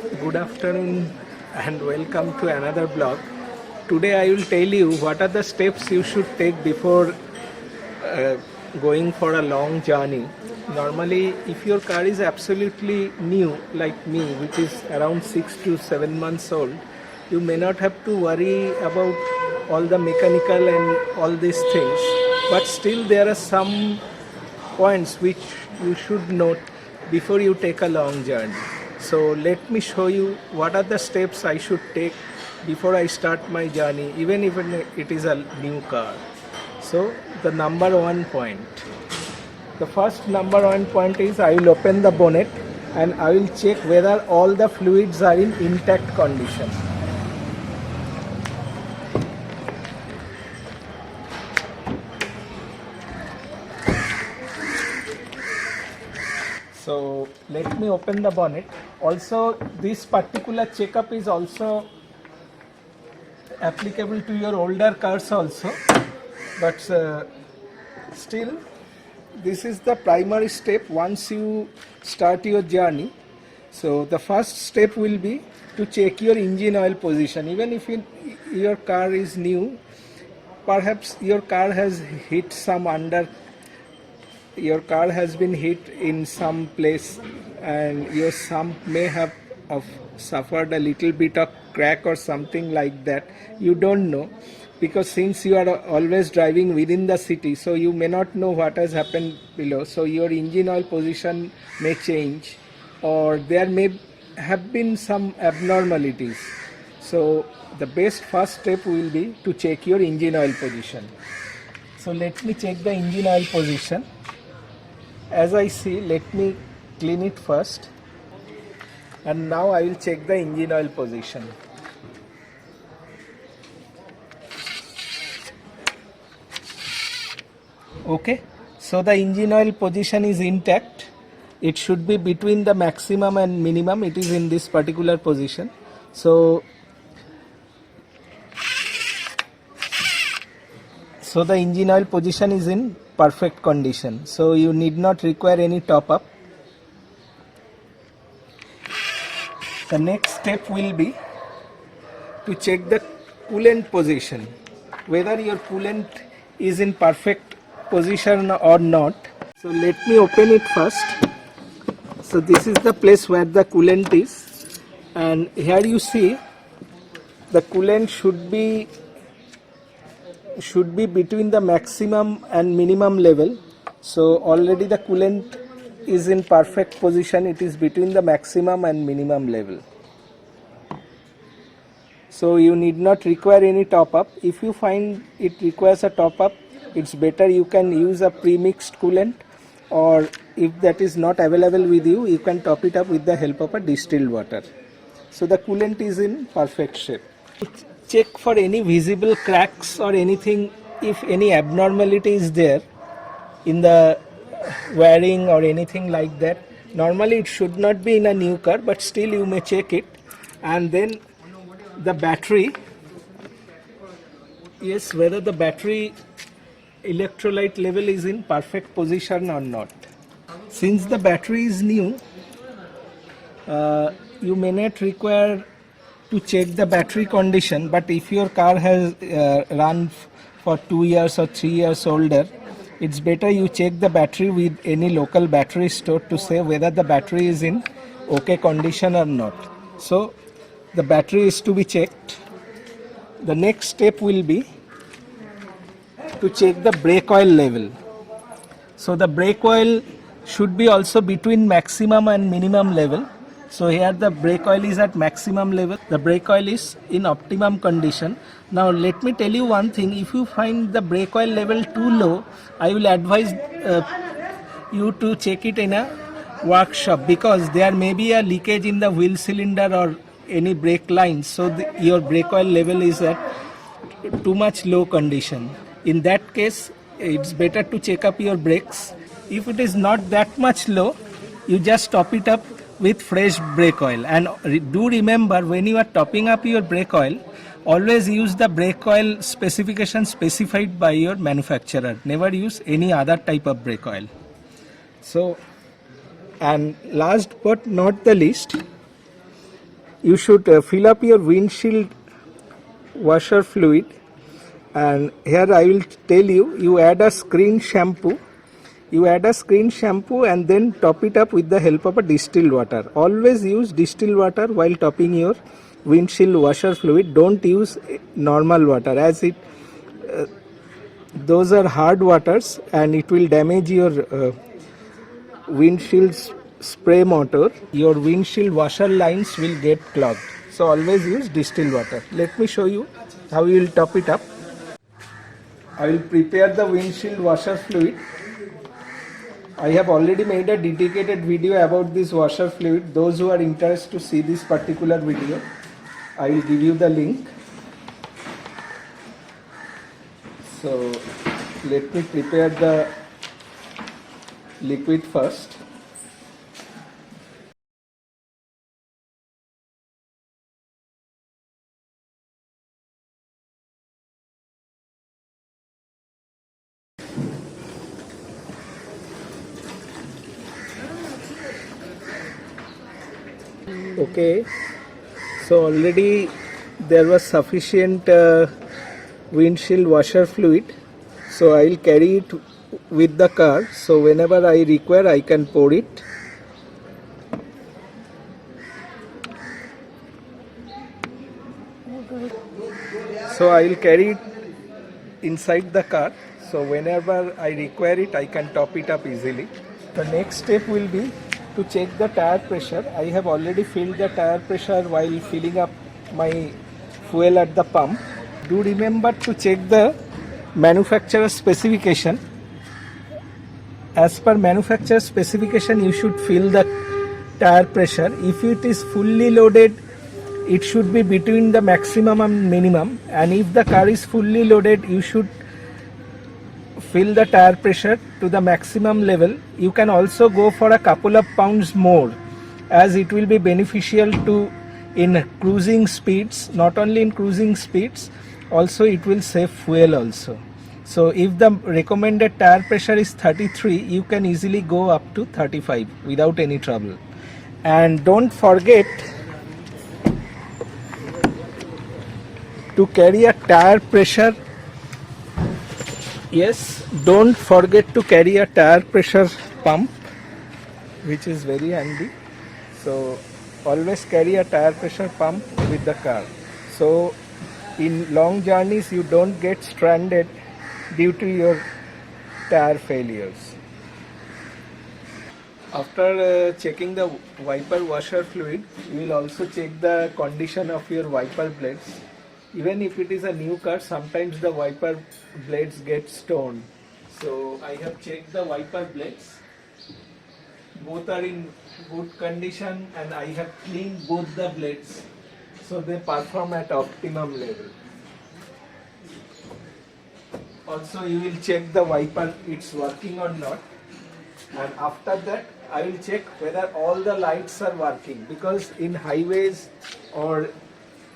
Good afternoon and welcome to another blog. Today I will tell you what are the steps you should take before uh, going for a long journey. Normally, if your car is absolutely new like me, which is around 6 to 7 months old, you may not have to worry about all the mechanical and all these things. But still there are some points which you should note before you take a long journey. So let me show you what are the steps I should take before I start my journey, even if it is a new car. So the number one point. The first number one point is I will open the bonnet and I will check whether all the fluids are in intact condition. So let me open the bonnet. Also, this particular checkup is also applicable to your older cars also, but still this is the primary step once you start your journey. So the first step will be to check your engine oil position. Even if your car is new, perhaps your car has hit some your car has been hit in some place and your sump may have suffered a little bit of crack or something like that. You don't know, because since you are always driving within the city, so you may not know what has happened below. So your engine oil position may change, or there may have been some abnormalities. So the best first step will be to check your engine oil position. So let me check the engine oil position. As I see, let me clean it first, and now I will check the engine oil position. Okay, so the engine oil position is intact. It should be between the maximum and minimum. It is in this particular position. So the engine oil position is in perfect condition. So you need not require any top up. The next step will be to check the coolant position, whether your coolant is in perfect position or not. So let me open it first. So this is the place where the coolant is, and here you see the coolant should be between the maximum and minimum level. So already the coolant is in perfect position. It is between the maximum and minimum level. So you need not require any top up. If you find it requires a top up, it's better you can use a pre-mixed coolant, or if that is not available with you, you can top it up with the help of a distilled water. So the coolant is in perfect shape. Check for any visible cracks or anything, if any abnormality is there in the wiring or anything like that. Normally it should not be in a new car, but still you may check it. And then the battery, yes, whether the battery electrolyte level is in perfect position or not. Since the battery is new, you may not require to check the battery condition, but if your car has run for 2 years or 3 years older, it's better you check the battery with any local battery store to say whether the battery is in okay condition or not. So the battery is to be checked. The next step will be to check the brake oil level. So the brake oil should be also between maximum and minimum level. So here the brake oil is at maximum level. The brake oil is in optimum condition. Now let me tell you one thing. If you find the brake oil level too low, I will advise you to check it in a workshop, because there may be a leakage in the wheel cylinder or any brake lines. So your brake oil level is at too much low condition. In that case, it's better to check up your brakes. If it is not that much low, you just top it up with fresh brake oil. And do remember, when you are topping up your brake oil, always use the brake oil specification specified by your manufacturer. Never use any other type of brake oil. So, and last but not the least, you should fill up your windshield washer fluid, and here I will tell you, you add a screen shampoo, and then top it up with the help of a distilled water. Always use distilled water while topping your windshield washer fluid. Don't use normal water, as those are hard waters and it will damage your windshield spray motor. Your windshield washer lines will get clogged. So always use distilled water. Let me show you how you will top it up. I will prepare the windshield washer fluid. I have already made a dedicated video about this washer fluid. Those who are interested to see this particular video, I will give you the link. So let me prepare the liquid first. Okay, so already there was sufficient windshield washer fluid, so I will carry it with the car, so whenever I require I can pour it. So I will carry it inside the car, so whenever I require it I can top it up easily. The next step will be to check the tire pressure. I have already filled the tire pressure while filling up my fuel at the pump. Do remember to check the manufacturer specification. As per manufacturer specification, you should fill the tire pressure. If it is fully loaded, it should be between the maximum and minimum, and if the car is fully loaded, you should fill the tire pressure to the maximum level. You can also go for a couple of pounds more, as it will be beneficial to in cruising speeds. Not only in cruising speeds, also it will save fuel also. So if the recommended tire pressure is 33, you can easily go up to 35 without any trouble. And don't forget to carry a tire pressure. Yes, don't forget to carry a tire pressure pump, which is very handy. So always carry a tire pressure pump with the car. So in long journeys you don't get stranded due to your tire failures. After checking the wiper washer fluid, you will also check the condition of your wiper blades. Even if it is a new car, sometimes the wiper blades get torn. So I have checked the wiper blades. Both are in good condition and I have cleaned both the blades, so they perform at optimum level. Also you will check the wiper, it's working or not, and after that I will check whether all the lights are working, because in highways or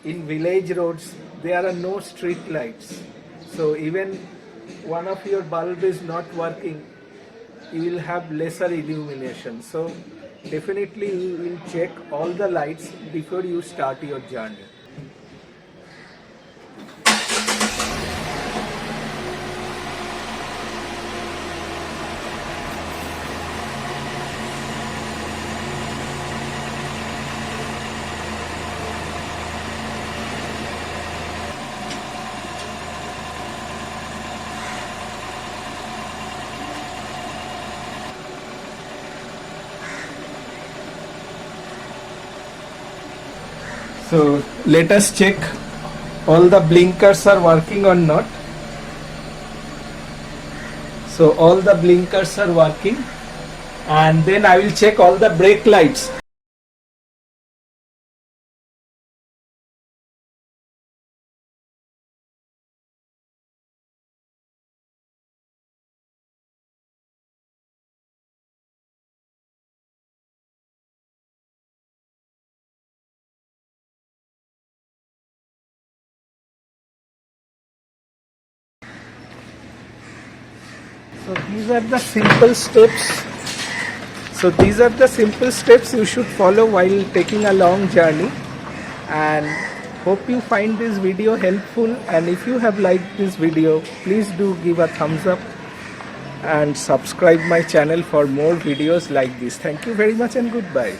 in village roads there are no street lights. So even one of your bulb is not working, you will have lesser illumination. So definitely you will check all the lights before you start your journey. So let us check all the blinkers are working or not. So all the blinkers are working, and then I will check all the brake lights. So these are the simple steps. So these are the simple steps you should follow while taking a long journey. and hope you find this video helpful, and if you have liked this video, please do give a thumbs up and subscribe my channel for more videos like this. Thank you very much and goodbye.